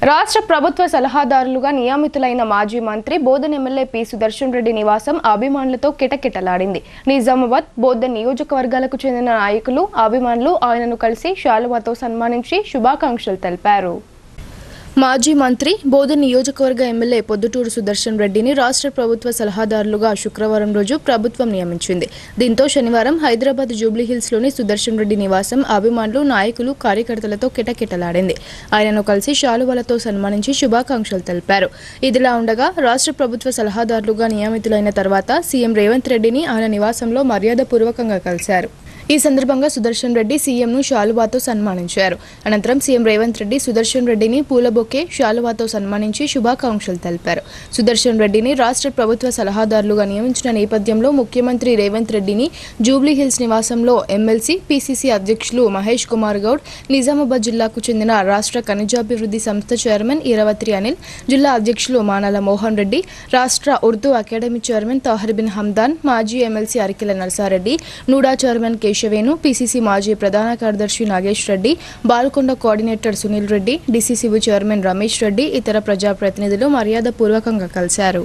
రాష్ట్ర ప్రభుత్వ సలహాదారులుగా నియమితులైన మాజీ మంత్రి బోధన్ ఎమ్మెల్యే పి సుదర్శన్ రెడ్డి నివాసం అభిమానులతో కిటకిటలాడింది. నిజామాబాద్, బోధన్ నియోజకవర్గాలకు చెందిన నాయకులు, అభిమానులు ఆయనను కలిసి శాలువాతో సన్మానించి శుభాకాంక్షలు తెలిపారు. మాజీ మంత్రి బోధన్ నియోజకవర్గ ఎమ్మెల్యే పొద్దుటూరు సుదర్శన్ రెడ్డిని రాష్ట్ర ప్రభుత్వ సలహాదారులుగా శుక్రవారం రోజు ప్రభుత్వం నియమించింది. దీంతో శనివారం హైదరాబాద్ జూబ్లీహిల్స్లోని సుదర్శన్ రెడ్డి నివాసం అభిమానులు, నాయకులు, కార్యకర్తలతో కిటకిటలాడింది. ఆయనను కలిసి శాలువాలతో సన్మానించి శుభాకాంక్షలు తెలిపారు. ఇదిలా ఉండగా రాష్ట్ర ప్రభుత్వ సలహాదారులుగా నియమితులైన తర్వాత సీఎం రేవంత్ రెడ్డిని ఆయన నివాసంలో మర్యాదపూర్వకంగా కలిశారు. ఈ సందర్భంగా సుదర్శన్ రెడ్డి సీఎంను శాలువాతో సన్మానించారు. అనంతరం సీఎం రేవంత్ రెడ్డి సుదర్శన్ రెడ్డిని పూల బొకే, శాలువాతో సన్మానించి శుభాకాంక్షలు తెలిపారు. సుదర్శన్ రెడ్డిని రాష్ట్ర ప్రభుత్వ సలహాదారులుగా నియమించిన నేపథ్యంలో ముఖ్యమంత్రి రేవంత్ రెడ్డిని జూబ్లీహిల్స్ నివాసంలో ఎమ్మెల్సీ, పీసీసీ అధ్యక్షులు మహేష్ కుమార్ గౌడ్, నిజామాబాద్ జిల్లాకు చెందిన రాష్ట్ర ఖనిజాభివృద్ధి సంస్థ చైర్మన్ ఈరవత్రి అనిల్, జిల్లా అధ్యక్షులు మానాల మోహన్ రెడ్డి, రాష్ట్ర ఉర్దూ అకాడమీ చైర్మన్ తాహిర్ బిన్ హమ్దాన్, మాజీ MLC Arikela Narsareddy, NUDA chairman Keshavenu, PCC మాజీ ప్రధాన కార్యదర్శి Nagesh Reddy, Balkonda coordinator Sunil Reddy, DCCB chairman Ramesh Reddy, ఇతర ప్రజాప్రతినిధులు మర్యాదపూర్వకంగా కలిశారు.